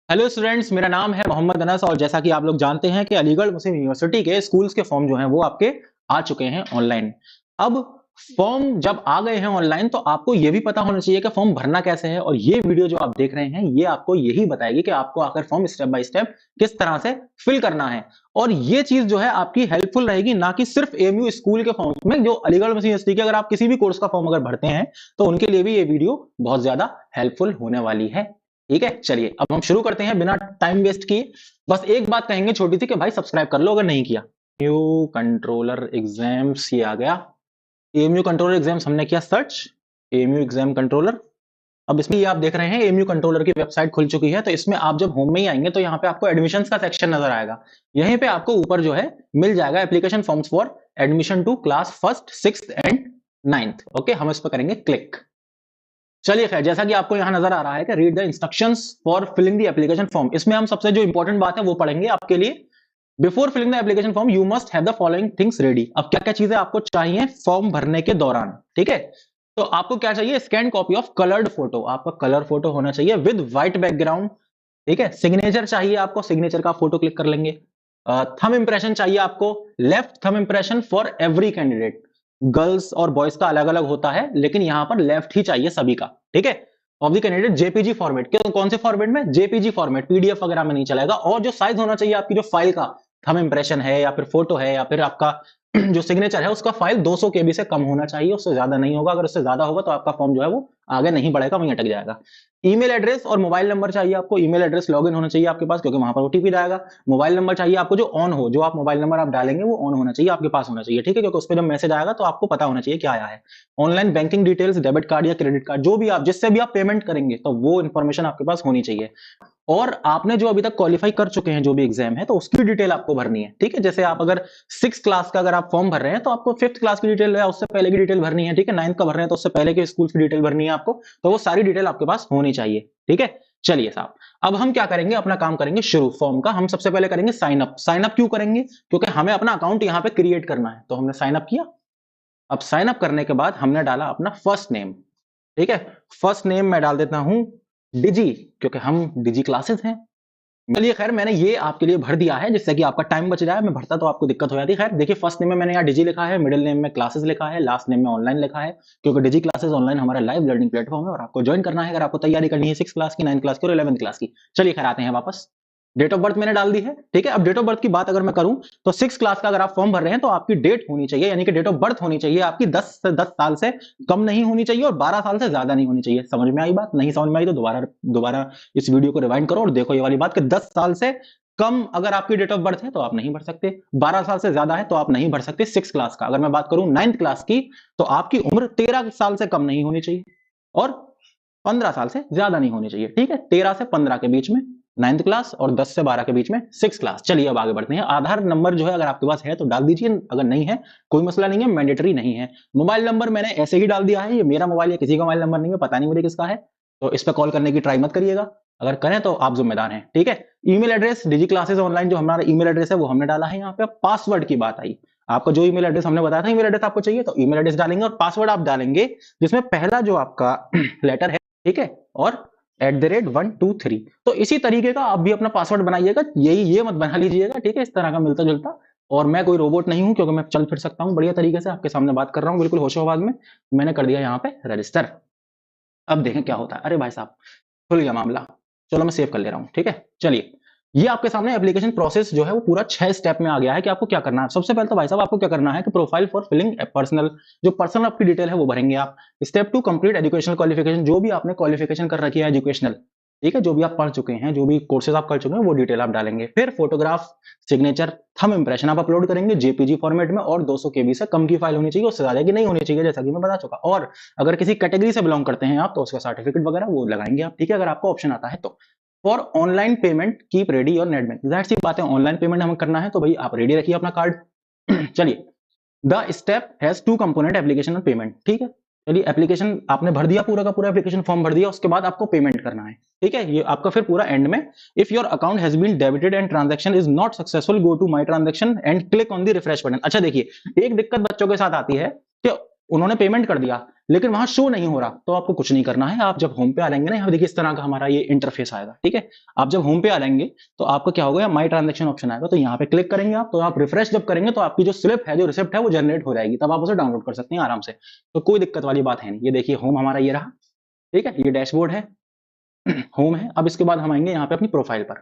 Hello students, मेरा नाम है मोहम्मद अनस और जैसा कि आप लोग जानते हैं कि अलीगढ़ मुस्लिम यूनिवर्सिटी के स्कूल्स के फॉर्म जो हैं वो आपके आ चुके हैं ऑनलाइन। अब फॉर्म जब आ गए हैं ऑनलाइन तो आपको ये भी पता होना चाहिए कि फॉर्म भरना कैसे है, और ये वीडियो जो आप देख रहे हैं ये आपको यही बताएगी कि आपको आखिर फॉर्म स्टेप बाय स्टेप किस तरह से फिल करना है। और ये चीज जो है आपकी हेल्पफुल रहेगी, ना कि सिर्फ एएमयू स्कूल के फॉर्म में। जो अलीगढ़ मुस्लिम यूनिवर्सिटी के अगर आप किसी भी कोर्स का फॉर्म अगर भरते हैं तो उनके लिए भी ये वीडियो बहुत ज्यादा हेल्पफुल होने वाली है। ठीक है, चलिए अब हम शुरू करते हैं बिना टाइम वेस्ट किए। बस एक बात कहेंगे छोटी सी कि भाई सब्सक्राइब कर लो अगर नहीं किया। एमयू कंट्रोलर एग्जाम्स ये आ गया। एमयू कंट्रोलर एग्जाम्स हमने किया सर्च, एमयू एग्जाम कंट्रोलर। अब इसमें ये आप देख रहे हैं एमयू कंट्रोलर की वेबसाइट खुल चुकी है। तो इसमें आप जब होम में ही आएंगे तो यहाँ पे आपको एडमिशंस का सेक्शन नजर आएगा। यहीं पे आपको ऊपर जो है मिल जाएगा application forms for admission to class first six and ninth. Okay, हम इस पर करेंगे क्लिक। चलिए खैर, जैसा कि आपको यहां नजर आ रहा है कि read the instructions for filling the application form, इसमें हम सबसे जो इंपॉर्टेंट बात है वो पढ़ेंगे आपके लिए। Before filling the application form you must have the following things ready. अब क्या क्या चीजें आपको चाहिए फॉर्म भरने के दौरान, ठीक है। तो आपको क्या चाहिए? Scan copy of coloured photo, आपका कलर फोटो होना चाहिए विद व्हाइट बैकग्राउंड। ठीक है, सिग्नेचर चाहिए आपको, सिग्नेचर का फोटो क्लिक कर लेंगे। थंब इंप्रेशन चाहिए आपको, left thumb impression for every candidate. Girls और बॉयज का अलग अलग होता है लेकिन यहां पर लेफ्ट ही चाहिए सभी का, ठीक है। Of the candidate JPG format, कौन से फॉर्मेट में? जेपीजी फॉर्मेट, पीडीएफ वगैरह में नहीं चलेगा। और जो साइज होना चाहिए आपकी जो फाइल का, थंब इंप्रेशन है या फिर फोटो है या फिर आपका जो सिग्नेचर है उसका फाइल 200 केबी से कम होना चाहिए, उससे ज्यादा नहीं होगा। अगर उससे ज्यादा होगा तो आपका फॉर्म जो है वो आगे नहीं बढ़ेगा, वहीं अटक जाएगा। ईमेल एड्रेस और मोबाइल नंबर चाहिए आपको। ईमेल एड्रेस लॉगिन होना चाहिए आपके पास क्योंकि वहां पर ओटीपी जाएगा। मोबाइल नंबर चाहिए आपको जो ऑन हो, जो आप मोबाइल नंबर आप डालेंगे वो ऑन होना चाहिए, आपके पास होना चाहिए, ठीक है। क्योंकि उस पर जब मैसेज आएगा तो आपको पता होना चाहिए क्या आया है। Online banking details, debit card या क्रेडिट कार्ड, जो भी आप जिससे भी आप पेमेंट करेंगे तो वो इन्फॉर्मेशन आपके पास होनी चाहिए। और आपने जो अभी तक क्वालिफाई कर चुके हैं जो भी एग्जाम है तो उसकी डिटेल आपको भरनी है, ठीक है। जैसे आप अगर 6 क्लास का अगर आप फॉर्म भर रहे हैं तो आपको 5th क्लास की डिटेल या उससे पहले की डिटेल भरनी है, ठीक है। 9th का भर रहे हैं तो उससे पहले के स्कूल की डिटेल भरनी है आपको। तो वो सारी डिटेल आपके पास होनी चाहिए, ठीक है। चलिए साहब, अब हम क्या करेंगे? अपना काम करेंगे शुरू फॉर्म का। हम सबसे पहले करेंगे साइन अप। साइन अप क्यों करेंगे? क्योंकि हमें अपना अकाउंट यहाँ पे क्रिएट करना है। तो हमने साइन अप किया। अब साइन अप करने के बाद हमने डाला अपना फर्स्ट नेम, ठीक है। फर्स्ट नेम मैं डाल देता हूं डिजी, क्योंकि हम डिजी क्लासेस हैं। चलिए खैर, मैंने ये आपके लिए भर दिया है जिससे कि आपका टाइम बच जाए। मैं भरता तो आपको दिक्कत हो जाती है। खैर देखिए, फर्स्ट नेम में मैंने यहाँ डिजी लिखा है, मिडिल नेम में क्लासेस लिखा है, लास्ट नेम में ऑनलाइन लिखा है। क्योंकि डिजी क्लासेस ऑनलाइन हमारा लाइव लर्निंग प्लेटफॉर्म है और आपको ज्वाइन करना है अगर आपको तैयारी करनी है 6 क्लास की, 9 क्लास की और 11 क्लास की। चलिए खैर, आते हैं वापस। डेट ऑफ बर्थ मैंने डाल दी है, ठीक है। अब डेट ऑफ बर्थ की बात अगर मैं करूं तो 6 क्लास का अगर आप फॉर्म भर रहे हैं तो आपकी डेट होनी चाहिए, यानी कि डेट ऑफ बर्थ होनी चाहिए आपकी 10 साल से कम नहीं होनी चाहिए और 12 साल से ज्यादा नहीं होनी चाहिए। समझ में आई बात? नहीं समझ में आई तो दोबारा दोबारा इस वीडियो को रिवाइंड करो और देखो ये वाली बात कि 10 साल से कम अगर आपकी डेट ऑफ बर्थ है तो आप नहीं भर सकते, 12 साल से ज्यादा है तो आप नहीं भर सकते। 6 क्लास का अगर मैं बात करूं 9th क्लास की तो आपकी उम्र 13 साल से कम नहीं होनी चाहिए और 15 साल से ज्यादा नहीं होनी चाहिए, ठीक है। 13 से 15 के बीच में 9th क्लास और 10 से 12 के बीच में 6 क्लास। चलिए अब आगे बढ़ते हैं। आधार नंबर जो है अगर आपके पास है तो डाल दीजिए, अगर नहीं है कोई मसला नहीं है, मैंडेटरी नहीं है। मोबाइल नंबर मैंने ऐसे ही डाल दिया है, ये मेरा मोबाइल है, किसी का मोबाइल नंबर नहीं है, पता नहीं मुझे किसका है। तो इस पर कॉल करने की ट्राई मत करिएगा, अगर करें तो आप जिम्मेदार हैं, ठीक है। ईमेल एड्रेस, डिजी क्लासेस ऑनलाइन जो हमारा ईमेल एड्रेस है वो हमने डाला है। यहाँ पे पासवर्ड की बात आई, आपका जो ईमेल एड्रेस हमने बताया था ईमेल एड्रेस आपको चाहिए तो ईमेल एड्रेस डालेंगे और पासवर्ड आप डालेंगे जिसमें पहला जो आपका लेटर है, ठीक है, और @123। तो इसी तरीके का आप भी अपना पासवर्ड बनाइएगा, यही ये मत बना लीजिएगा, ठीक है, इस तरह का मिलता जुलता। और मैं कोई रोबोट नहीं हूं क्योंकि मैं चल फिर सकता हूं बढ़िया तरीके से, आपके सामने बात कर रहा हूं बिल्कुल होशो-हवास में। मैंने कर दिया यहाँ पे रजिस्टर। अब देखें क्या होता है। अरे भाई साहब, खुल गया मामला। चलो मैं सेव कर ले रहा हूं, ठीक है। चलिए, ये आपके सामने एप्लीकेशन प्रोसेस जो है वो पूरा 6 स्टेप में आ गया है कि आपको क्या करना है। सबसे पहले तो भाई साहब आपको क्या करना है कि profile for filling a personal, जो पर्सनल आपकी डिटेल है वो भरेंगे आप। स्टेप 2, कंप्लीट एजुकेशनल क्वालिफिकेशन, जो भी आपने क्वालिफिकेशन कर रखी है एजुकेशनल, ठीक है, जो भी आप पढ़ चुके हैं, जो भी कोर्सेज आप कर चुके हैं वो डिटेल आप डालेंगे। फिर फोटोग्राफ, सिग्नेचर, थंब इंप्रेशन आप अपलोड करेंगे जेपीजी फॉर्मेट में और 200 केबी से कम की फाइल होनी चाहिए, उससे ज्यादा की नहीं होनी चाहिए, जैसा कि मैं बता चुका। और अगर किसी कैटेगरी से बिलोंग करते हैं आप तो उसका सर्टिफिकेट वगैरह वो लगाएंगे आप, ठीक है, अगर आपको ऑप्शन आता है तो। For online payment keep ready और नेट बैंक, दैट्स सी बात है। ऑनलाइन पेमेंट हमें करना है तो भाई आप रेडी रखिए अपना कार्ड। चलिए, the step has 2 component, application और पेमेंट, ठीक है। चलिए, एप्लीकेशन आपने भर दिया, पूरा का पूरा एप्लीकेशन फॉर्म भर दिया, उसके बाद आपको पेमेंट करना है, ठीक है। ये आपका फिर पूरा एंड में, if your account has been debited and transaction is not successful go to my transaction and click on the refresh button. अच्छा देखिए, एक दिक्कत बच्चों के साथ आती है कि उन्होंने पेमेंट कर दिया लेकिन वहां शो नहीं हो रहा, तो आपको कुछ नहीं करना है। आप जब होम पे आ जाएंगे ना, यहाँ देखिए इस तरह का हमारा ये इंटरफेस आएगा, ठीक है। आप जब होम पे आ जाएंगे तो आपको क्या होगा, माई ट्रांजेक्शन ऑप्शन आएगा, तो यहाँ पे क्लिक करेंगे आप, तो आप रिफ्रेश जब करेंगे तो आपकी जो स्लिप है, जो रिसिप्ट है, वो जनरेट हो जाएगी, तब आप उसे डाउनलोड कर सकते हैं आराम से। तो कोई दिक्कत वाली बात है नहीं। ये देखिए होम हमारा ये रहा, ठीक है, ये डैशबोर्ड है, होम है। अब इसके बाद हम आएंगे यहाँ पे अपनी प्रोफाइल पर,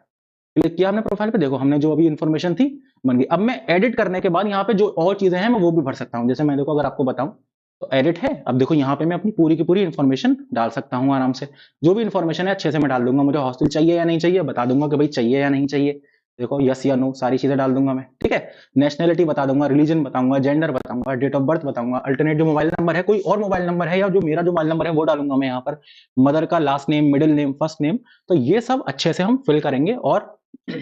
क्लिक किया हमने प्रोफाइल पे, देखो हमने जो अभी इन्फॉर्मेशन थी बन गई। अब मैं एडिट करने के बाद यहाँ पे जो और चीजें हैं मैं वो भी भर सकता हूँ। जैसे मैं देखो अगर आपको बताऊं तो एडिट है, अब देखो यहाँ पे मैं अपनी पूरी की पूरी इन्फॉर्मेशन डाल सकता हूँ आराम से। जो भी इन्फॉर्मेशन है अच्छे से मैं डाल दूंगा, मुझे हॉस्टल चाहिए या नहीं चाहिए बता दूंगा कि भाई चाहिए या नहीं चाहिए, देखो यस या नो सारी चीजें डाल दूंगा मैं, ठीक है। नेशनैलिटी बता दूंगा, रिलीजन बताऊंगा, जेंडर बताऊंगा, डेट ऑफ बर्थ बताऊंगा, अल्टरनेट जो मोबाइल नंबर है, कोई और मोबाइल नंबर है या जो मेरा जो मोबाइल नंबर है वो डालूंगा मैं यहाँ पर, मदर का last name, middle name, first name. तो ये सब अच्छे से हम फिल करेंगे और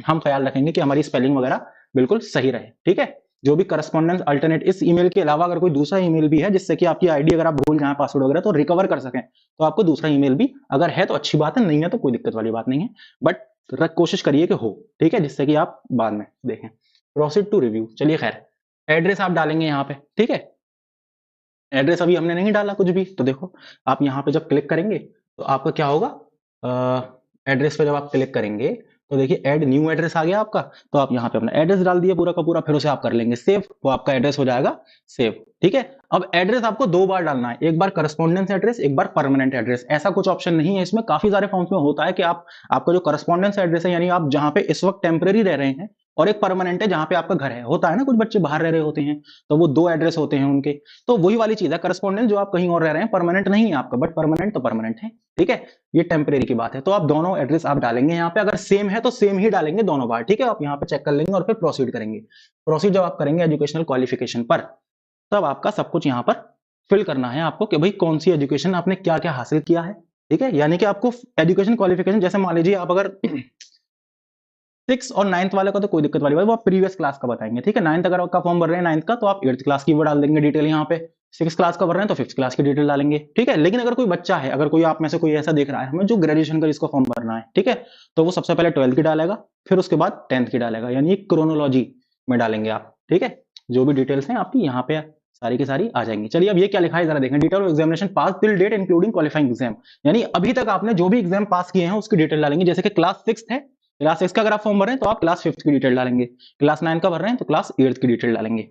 हम ख्याल रखेंगे कि हमारी स्पेलिंग वगैरह बिल्कुल सही रहे, ठीक है। जो भी करस्पॉन्डेंस अल्टरनेट इस ईमेल के अलावा अगर कोई दूसरा ईमेल भी है जिससे कि आपकी आईडी अगर आप भूल जाए पासवर्ड वगैरह तो रिकवर कर सकें, तो आपको दूसरा ईमेल भी अगर है तो अच्छी बात है, नहीं है तो कोई दिक्कत वाली बात नहीं है, बट कोशिश करिए कि हो, ठीक है, जिससे कि आप बाद में देखें। प्रोसीड टू रिव्यू, चलिए खैर, एड्रेस आप डालेंगे यहाँ पे, ठीक है। एड्रेस अभी हमने नहीं डाला कुछ भी, तो देखो आप यहाँ पे जब क्लिक करेंगे तो आपका क्या होगा, एड्रेस पे जब आप क्लिक करेंगे तो देखिए ऐड न्यू एड्रेस आ गया आपका, तो आप यहाँ पे अपना एड्रेस डाल दिए पूरा का पूरा, फिर उसे आप कर लेंगे सेव, तो आपका एड्रेस हो जाएगा सेव, ठीक है। अब एड्रेस आपको दो बार डालना है, एक बार करस्पॉन्डेंस एड्रेस, एक बार परमानेंट एड्रेस। ऐसा कुछ ऑप्शन नहीं है इसमें, काफी सारे फॉर्म्स में होता है कि आपका जो करस्पॉन्डेंस एड्रेस है यानी आप जहाँ पे इस वक्त टेम्परेरी रह रहे हैं, और एक परमानेंट है जहाँ पे आपका घर है, होता है ना कुछ बच्चे बाहर रह रहे होते हैं तो वो दो एड्रेस होते हैं उनके, तो वही वाली चीज है करस्पॉन्डेंस, जो आप कहीं और रह रहे हैं, परमानेंट नहीं है आपका, बट परमानेंट तो परमानेंट है, ठीक है। ये टेम्परेरी की बात है, तो आप दोनों एड्रेस आप डालेंगे यहाँ पे, अगर सेम है तो सेम ही डालेंगे दोनों बार, ठीक है। आप यहाँ पे चेक कर लेंगे और फिर प्रोसीड करेंगे। प्रोसीड जब आप करेंगे एजुकेशनल क्वालिफिकेशन पर, तब आपका सब कुछ यहाँ पर फिल करना है आपको कि भाई कौन सी एजुकेशन आपने क्या क्या हासिल किया है, ठीक है। यानी कि आपको एजुकेशन क्वालिफिकेशन, जैसे मान लीजिए आप अगर 6 और 9th वाले का तो कोई दिक्कत वाली बात, वो आप प्रीवियस क्लास का बताएंगे, ठीक है। 9th अगर आपका फॉर्म भर रहे हैं 9th का, तो आप 8th क्लास की वो डाल देंगे डिटेल यहाँ पे। 6th क्लास का भर रहे हैं तो 5th क्लास की डिटेल डालेंगे, ठीक है। लेकिन अगर कोई बच्चा है, अगर कोई आप में से कोई ऐसा देख रहा है हमें जो ग्रेजुएशन का जिसको फॉर्म भरना है, ठीक है, तो वो सबसे पहले 12th की डालेगा, फिर उसके बाद 10th की डालेगा, यानी क्रोनोलॉजी में डालेंगे आप, ठीक है। जो भी डिटेल्स हैं आपकी यहाँ पे सारी की सारी आ जाएंगी। चलिए अब ये क्या लिखा है जरा देखें, detail of examination pass till date including qualifying exam, यानी अभी तक आपने जो भी एग्जाम पास किए हैं उसकी डिटेल डालेंगे। जैसे कि क्लास 6 है, क्लास 6 का अगर आप फॉर्म भर रहे हैं तो आप क्लास 5 की डिटेल डालेंगे, क्लास 9 का भर रहे हैं तो क्लास 8 की डिटेल डालेंगे।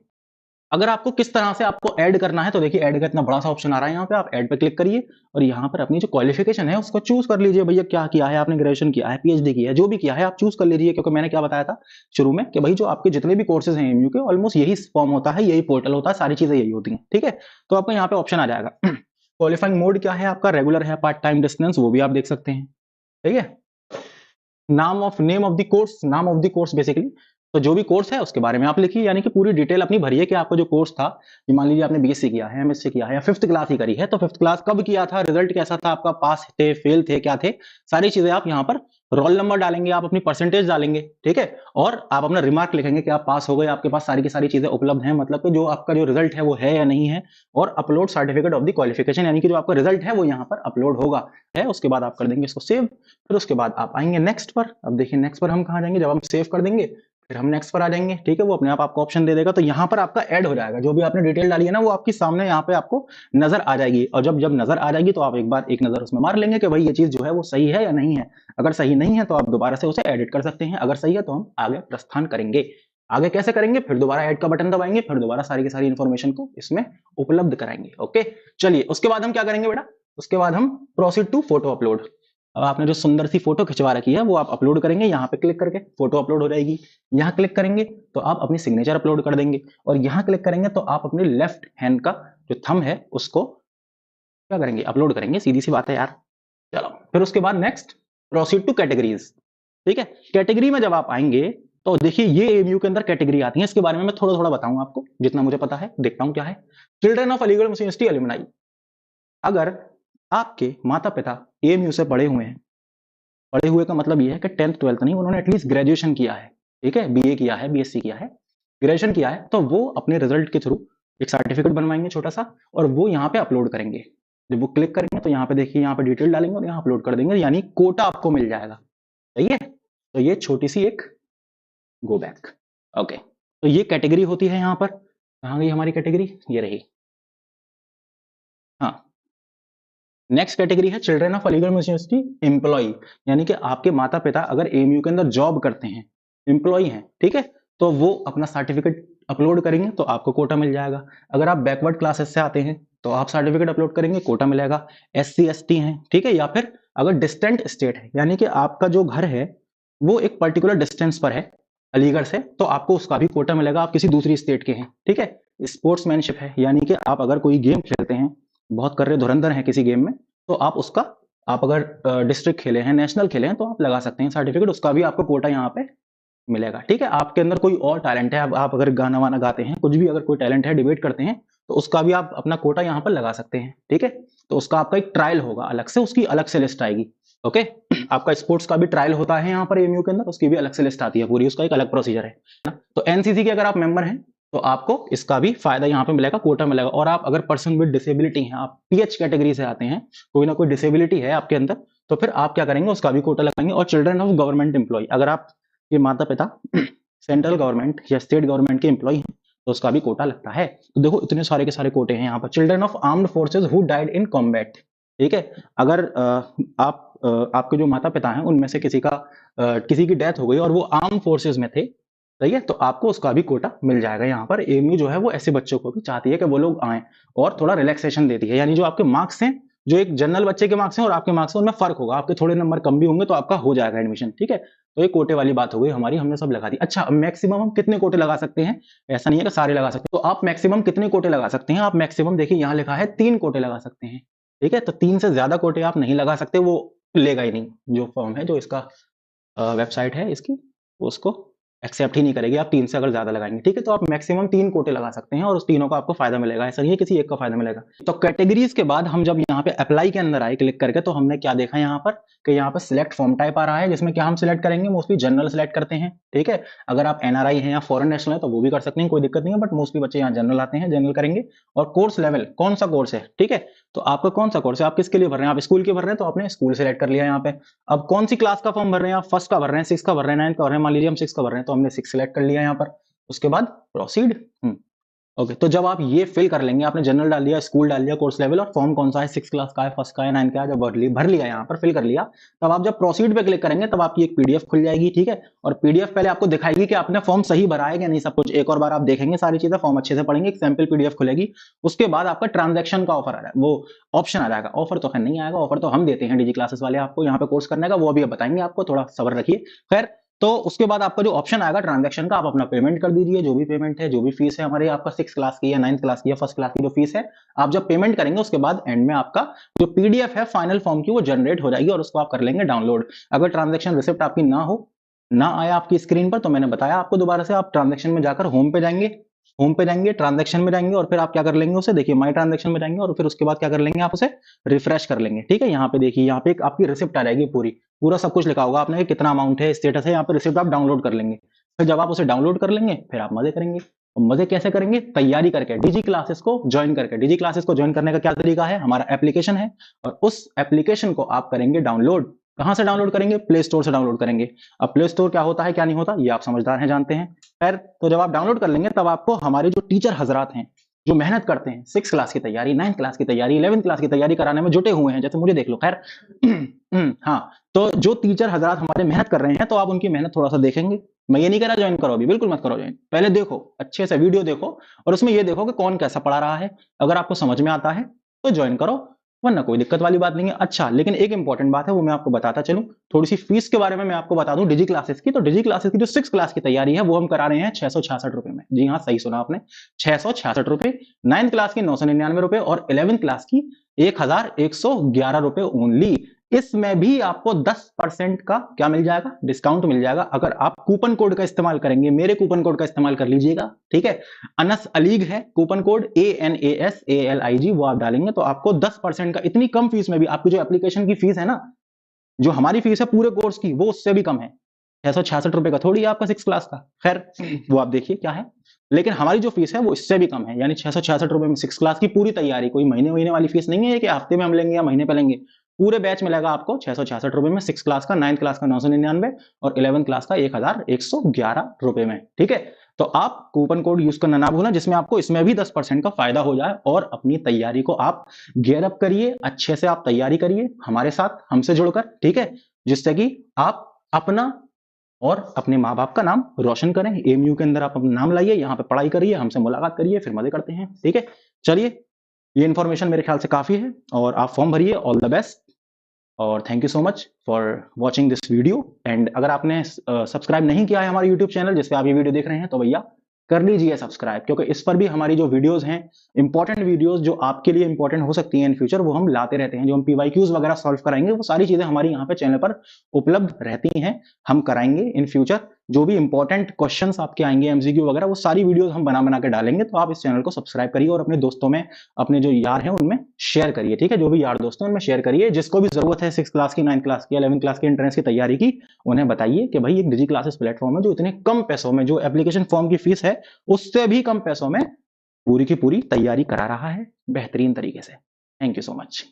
अगर आपको किस तरह से आपको ऐड करना है तो देखिए ऐड का इतना बड़ा सा ऑप्शन आ रहा है यहाँ पे, आप ऐड पे क्लिक करिए और यहाँ पर अपनी जो क्वालिफिकेशन है उसको चूज कर लीजिए। भैया क्या किया है आपने, ग्रेजुएशन किया है, पीएचडी किया है, जो भी किया है आप चूज कर लीजिए। क्योंकि मैंने क्या बताया था शुरू में कि भाई जो आपके जितने भी कोर्सेज हैं एमयू के, ऑलमोस्ट यही फॉर्म होता है, यही पोर्टल होता है, सारी चीजें यही होती हैं, ठीक है। तो आपको यहाँ पे ऑप्शन आ जाएगा। क्वालिफाइंग मोड क्या है आपका, रेगुलर है, पार्ट टाइम, डिस्टेंस, वो भी आप देख सकते हैं, ठीक है। नेम ऑफ द कोर्स, नाम ऑफ द कोर्स बेसिकली, तो जो भी कोर्स है उसके बारे में आप लिखिए, यानी कि पूरी डिटेल अपनी भरिए कि आपको जो कोर्स था, मान लीजिए आपने बीएससी किया है, एमएससी किया है, या 5th क्लास ही करी है, तो 5th क्लास कब किया था, रिजल्ट कैसा था आपका, पास थे, फेल थे, क्या थे, सारी चीजें आप यहाँ पर, रोल नंबर डालेंगे आप, अपनी परसेंटेज डालेंगे, ठीक है। और आप अपना रिमार्क लिखेंगे कि आप पास हो गए, आपके पास सारी की सारी चीजें उपलब्ध हैं, मतलब कि जो आपका जो रिजल्ट है वो है या नहीं है, और upload certificate of the qualification, यानी कि जो आपका रिजल्ट है वो यहाँ पर अपलोड होगा, है। उसके बाद आप कर देंगे इसको सेव, फिर उसके बाद आप आएंगे नेक्स्ट पर। अब देखिए नेक्स्ट पर हम कहाँ जाएंगे, जब हम सेव कर देंगे फिर हम नेक्स्ट पर आ जाएंगे, ठीक है। वो अपने आप आपको ऑप्शन दे देगा, तो यहाँ पर आपका ऐड हो जाएगा, जो भी आपने डिटेल डाली है ना वो आपकी सामने यहाँ पे आपको नजर आ जाएगी, और जब जब नजर आ जाएगी तो आप एक बार एक नजर उसमें मार लेंगे कि भाई ये चीज जो है वो सही है या नहीं है। अगर सही नहीं है तो आप दोबारा से उसे एडिट कर सकते हैं, अगर सही है तो हम आगे प्रस्थान करेंगे। आगे कैसे करेंगे, फिर दोबारा ऐड का बटन दबाएंगे, फिर दोबारा सारी की सारी इन्फॉर्मेशन को इसमें उपलब्ध कराएंगे, ओके। चलिए उसके बाद हम क्या करेंगे बेटा, उसके बाद हम प्रोसीड टू फोटो अपलोड। अब आपने जो सुंदर सी फोटो खिंचवा रखी है वो आप अपलोड करेंगे, यहाँ पे क्लिक करके फोटो अपलोड हो जाएगी। यहाँ क्लिक करेंगे तो आप अपनी सिग्नेचर अपलोड कर देंगे, और यहाँ क्लिक करेंगे तो आप अपने लेफ्ट हैंड का जो थंब है उसको क्या करेंगे, अपलोड करेंगे, सीधी सी बात है यार। चलो फिर उसके बाद नेक्स्ट प्रोसीड टू कैटेगरीज, ठीक है। कैटेगरी में जब आप आएंगे तो देखिए ये एमयू के अंदर कैटेगरी आती है, इसके बारे में मैं थोड़ा थोड़ा बताऊंगा आपको, जितना मुझे पता है देखता हूं क्या है। Children of Aligarh Muslim university alumni, अगर आपके माता पिता एमयू से पढ़े हुए हैं, पढ़े हुए का मतलब ये है कि 10th 12th नहीं, उन्होंने एटलीस्ट ग्रेजुएशन किया है, ठीक है, बीए किया है, बीएससी किया है, ग्रेजुएशन किया है, तो वो अपने रिजल्ट के थ्रू एक सर्टिफिकेट बनवाएंगे छोटा सा, और वो यहाँ पे अपलोड करेंगे। जब वो क्लिक करेंगे तो यहाँ पे देखिए, यहाँ पे डिटेल डालेंगे और यहाँ अपलोड कर देंगे, यानी कोटा आपको मिल जाएगा, सही है। तो ये छोटी सी एक गो बैक, ओके। तो ये कैटेगरी होती है, यहाँ पर कहाँ गई हमारी कैटेगरी, ये रही। हाँ, नेक्स्ट कैटेगरी है children of Aligarh university employ, यानी कि आपके माता पिता अगर एएमयू के अंदर जॉब करते हैं, एम्प्लॉय हैं, ठीक है, तो वो अपना सर्टिफिकेट अपलोड करेंगे तो आपको कोटा मिल जाएगा। अगर आप बैकवर्ड क्लासेस से आते हैं तो आप सर्टिफिकेट अपलोड करेंगे, कोटा मिलेगा। SC ST हैं, ठीक है, या फिर अगर डिस्टेंट स्टेट है, यानी कि आपका जो घर है वो एक पर्टिकुलर डिस्टेंस पर है अलीगढ़ से, तो आपको उसका भी कोटा मिलेगा, आप किसी दूसरी स्टेट के हैं, ठीक है। स्पोर्ट्समैनशिप है, यानी कि आप अगर कोई गेम खेलते हैं, बहुत कर रहे धुरंधर हैं किसी गेम में, तो आप उसका, आप अगर डिस्ट्रिक्ट खेले हैं, नेशनल खेले हैं, तो आप लगा सकते हैं सर्टिफिकेट, उसका भी आपको कोटा यहाँ पे मिलेगा, ठीक है। आपके अंदर कोई और टैलेंट है, अब आप अगर गाना वाना गाते हैं, कुछ भी अगर कोई टैलेंट है, डिबेट करते हैं, तो उसका भी आप अपना कोटा यहाँ पर लगा सकते हैं, ठीक है। तो उसका आपका एक ट्रायल होगा अलग से, उसकी अलग से लिस्ट आएगी, ओके। आपका स्पोर्ट्स का भी ट्रायल होता है यहाँ पर एएमयू के अंदर, उसकी भी अलग से लिस्ट आती है पूरी, उसका एक अलग प्रोसीजर है ना। तो एनसीसी के अगर आप मेंबर हैं तो आपको इसका भी फायदा यहाँ पे मिलेगा, कोटा मिलेगा। और आप अगर पर्सन विद डिसेबिलिटी हैं, आप PH कैटेगरी से आते हैं, कोई ना कोई डिसेबिलिटी है आपके अंदर, तो फिर आप क्या करेंगे, उसका भी कोटा लगाएंगे। और चिल्ड्रन ऑफ गवर्नमेंट एम्प्लॉय, अगर आप ये माता पिता सेंट्रल गवर्नमेंट या स्टेट गवर्नमेंट के एम्प्लॉय हैं तो उसका भी कोटा लगता है। तो देखो इतने सारे के सारे कोटे हैं यहाँ पर। Children of armed forces who died in combat, ठीक है, अगर आपके जो माता पिता हैं उनमें से किसी की डेथ हो गई और वो आर्म फोर्सेज में थे, सही है, तो आपको उसका भी कोटा मिल जाएगा। यहाँ पर एएमयू जो है वो ऐसे बच्चों को भी चाहती है कि वो लोग आए और थोड़ा रिलैक्सेशन देती है, यानी जो आपके मार्क्स हैं, जो एक जनरल बच्चे के मार्क्स हैं और आपके मार्क्स हैं, उनमें फर्क होगा, आपके थोड़े नंबर कम भी होंगे तो आपका हो जाएगा एडमिशन, ठीक है। तो ये कोटे वाली बात हो गई हमारी, हमने सब लगा दी। अच्छा, मैक्सिमम हम कितने कोटे लगा सकते हैं, ऐसा नहीं है कि सारे लगा सकते हैं, तो आप मैक्सिमम कितने कोटे लगा सकते हैं, आप मैक्सिमम देखिए यहाँ लिखा है 3 कोटे लगा सकते हैं, ठीक है। तो 3 से ज्यादा कोटे आप नहीं लगा सकते, वो लेगा ही नहीं, जो फॉर्म है, जो इसका वेबसाइट है इसकी, वो उसको एक्सेप्ट ही नहीं करेगी आप 3 से अगर ज्यादा लगाएंगे, ठीक है। तो आप मैक्सिमम 3 कोटे लगा सकते हैं और उस तीनों का आपको फायदा मिलेगा, ऐसा नहीं है किसी एक का फायदा मिलेगा। तो कैटेगरीज के बाद हम जब यहाँ पे अप्लाई के अंदर आए क्लिक करके, तो हमने क्या देखा यहाँ पर कि यहाँ पर सिलेक्ट फॉर्म टाइप आ रहा है, जिसमें क्या हम सिलेक्ट करेंगे, मोस्टली जनरल सिलेक्ट करते हैं, ठीक है। अगर आप NRI हैं या फॉरेन नेशनल है तो वो भी कर सकते हैं, कोई दिक्कत नहीं है, बट मोस्टली बच्चे यहाँ जनरल आते हैं, जनरल करेंगे। और कोर्स लेवल, कौन सा कोर्स है, ठीक है, तो आपका कौन सा कोर्स है, आप किसके लिए भर रहे हैं, आप स्कूल के भर रहे हैं तो आपने स्कूल सेलेक्ट कर लिया यहाँ पे। अब कौन सी क्लास का फॉर्म भर रहे हैं आप, फर्स्ट का भर रहे हैं, 6 का भर रहे हैं, 9 का भर रहे हैं, मान लीजिए हम 6 का भर रहे हैं तो हमने 6 सेलेक्ट कर लिया यहाँ पर। उसके बाद प्रोसीड, ओके। तो जब आप ये फिल कर लेंगे, आपने जनरल डाल दिया, स्कूल डाल दिया, कोर्स लेवल और फॉर्म कौन सा है, 6 क्लास का है, फर्स्ट का है, 9 का है, जब भर लिया यहाँ पर, फिल कर लिया, तब आप जब प्रोसीड पे क्लिक करेंगे तब आपकी एक PDF खुल जाएगी, ठीक है। और PDF पहले आपको दिखाएगी कि आपने फॉर्म सही भरा है या नहीं, सब कुछ एक और बार आप देखेंगे, सारी चीजें, फॉर्म अच्छे से पढ़ेंगे, एक सैंपल PDF खुलेगी। उसके बाद आपका ट्रांजेक्शन का ऑफर आ जाएगा, वो ऑप्शन आ जाएगा, ऑफर तो खैर नहीं आएगा, ऑफर तो हम देते हैं डिजी क्लासेस वाले आपको यहाँ पे कोर्स करने का, वो अभी बताएंगे आपको, थोड़ा सब्र रखिए। खैर, तो उसके बाद आपका जो ऑप्शन आएगा ट्रांजैक्शन का, आप अपना पेमेंट कर दीजिए, जो भी पेमेंट है, जो भी फीस है हमारे, आपका 6 क्लास की या 9th क्लास की या फर्स्ट क्लास की जो फीस है, आप जब पेमेंट करेंगे उसके बाद एंड में आपका जो PDF है फाइनल फॉर्म की, वो जनरेट हो जाएगी और उसको आप कर लेंगे डाउनलोड। अगर ट्रांजैक्शन रिसिप्ट आपकी ना आया आपकी स्क्रीन पर, तो मैंने बताया आपको दोबारा से, आप ट्रांजैक्शन में जाकर होम पे जाएंगे, ट्रांजैक्शन में जाएंगे और फिर आप क्या कर लेंगे, उसे देखिए माई ट्रांजैक्शन में जाएंगे और फिर उसके बाद क्या कर लेंगे, आप उसे रिफ्रेश कर लेंगे, ठीक है। यहाँ पे देखिए, यहाँ पे एक आपकी रिसिप्ट आ जाएगी, पूरा सब कुछ लिखा होगा आपने कि कितना अमाउंट है, स्टेटस है, यहाँ पे रिसिप्ट आप डाउनलोड कर लेंगे। फिर जब आप उसे डाउनलोड कर लेंगे फिर आप मजे करेंगे। और मजे कैसे करेंगे, तैयारी करके, डिजी क्लासेस को ज्वाइन करके। डिजी क्लासेस को ज्वाइन करने का क्या तरीका है, हमारा एप्लीकेशन है और उस एप्लीकेशन को आप करेंगे डाउनलोड। कहां से डाउनलोड करेंगे, प्ले स्टोर से डाउनलोड करेंगे। अब प्ले स्टोर क्या होता है क्या नहीं होता, ये आप समझदार हैं, जानते हैं। खैर, तो जब आप डाउनलोड कर लेंगे तब आपको हमारे जो टीचर हजरात हैं, जो मेहनत करते हैं, 6 क्लास की तैयारी, 9th क्लास की तैयारी, 11th क्लास की तैयारी कराने में जुटे हुए हैं, जैसे मुझे देख लो। खैर, हाँ, तो जो टीचर हजरात हमारे मेहनत कर रहे हैं, तो आप उनकी मेहनत थोड़ा सा देखेंगे। मैं ये नहीं कह रहा ज्वाइन करो अभी, बिल्कुल मत करो ज्वाइन, पहले देखो अच्छे से वीडियो देखो और उसमें ये देखो कि कौन कैसा पढ़ा रहा है। अगर आपको समझ में आता है तो ज्वाइन करो, वरना कोई दिक्कत वाली बात नहीं है। अच्छा, लेकिन एक इंपॉर्टेंट बात है, वो मैं आपको बताता चलूं, थोड़ी सी फीस के बारे में मैं आपको बता दूं डिजी क्लासेस की। तो डिजी क्लासेस की जो 6 क्लास की तैयारी है वो हम करा रहे हैं 666 रुपए में। जी हाँ, सही सुना आपने, 666 रुपए। 9th क्लास की 999 रुपए और 11th क्लास की 1111 रुपए ओनली। इसमें भी आपको 10% का क्या मिल जाएगा, डिस्काउंट मिल जाएगा, अगर आप कूपन कोड का इस्तेमाल करेंगे। मेरे कूपन कोड का इस्तेमाल कर लीजिएगा, ठीक है। अनस अलीग है कूपन कोड, ANASALIG, वो आप डालेंगे तो आपको 10% का, इतनी कम फीस में भी, आपकी जो एप्लीकेशन की फीस है ना, जो हमारी फीस है पूरे कोर्स की, वो उससे भी कम है। 666 रुपए का थोड़ी है आपका 6 क्लास का। खैर, वो आप देखिए क्या है, लेकिन हमारी जो फीस है वो इससे भी कम है, यानी 666 रुपए में 6 क्लास की पूरी तैयारी। कोई महीने वाली फीस नहीं है कि हफ्ते में हम लेंगे या महीने पे लेंगे। पूरे बैच मिलेगा आपको 666 रुपए में, 6 क्लास का, 9th क्लास का 999 और 11th क्लास का 1111 रुपए में, ठीक है। तो आप कूपन कोड यूज करना ना भूलें, जिसमें आपको इसमें भी 10% का फायदा हो जाए और अपनी तैयारी को आप गियर अप करिए, अच्छे से आप तैयारी करिए हमारे साथ, हमसे जुड़कर, ठीक है, जिससे कि आप अपना और अपने माँ बाप का नाम रोशन करें। एमयू के अंदर आप अपना नाम लाइए, यहाँ पे पढ़ाई करिए, हमसे मुलाकात करिए, फिर मजे करते हैं, ठीक है। चलिए, ये इन्फॉर्मेशन मेरे ख्याल से काफी है और आप फॉर्म भरिए। ऑल द बेस्ट और thank you so much for watching this video. And अगर आपने सब्सक्राइब नहीं किया है हमारे यूट्यूब चैनल जिस पे आप ये वीडियो देख रहे हैं, तो भैया कर लीजिए सब्सक्राइब, क्योंकि इस पर भी हमारी जो वीडियोस हैं, इंपॉर्टेंट वीडियोस जो आपके लिए इंपॉर्टेंट हो सकती हैं इन फ्यूचर, वो हम लाते रहते हैं। जो हम पीवाईक्यूज वगैरह सॉल्व कराएंगे, वो सारी चीजें हमारी यहाँ पे चैनल पर उपलब्ध रहती हैं, हम कराएंगे इन फ्यूचर। जो भी इंपॉर्टेंट क्वेश्चंस आपके आएंगे, एमसीक्यू वगैरह, वो सारी वीडियोस हम बना बना के डालेंगे। तो आप इस चैनल को सब्सक्राइब करिए और अपने दोस्तों में, अपने जो यार हैं उनमें शेयर करिए, ठीक है। जो भी यार दोस्त हैं उनमें शेयर करिए, जिसको भी जरूरत है 6 क्लास की, 9 क्लास की, 11 क्लास की एंट्रेंस की तैयारी की, उन्हें बताइए कि भाई एक डिजी क्लासेस प्लेटफॉर्म है जो इतने कम पैसों में, जो एप्लीकेशन फॉर्म की फीस है उससे भी कम पैसों में पूरी की पूरी तैयारी करा रहा है बेहतरीन तरीके से। Thank you so much.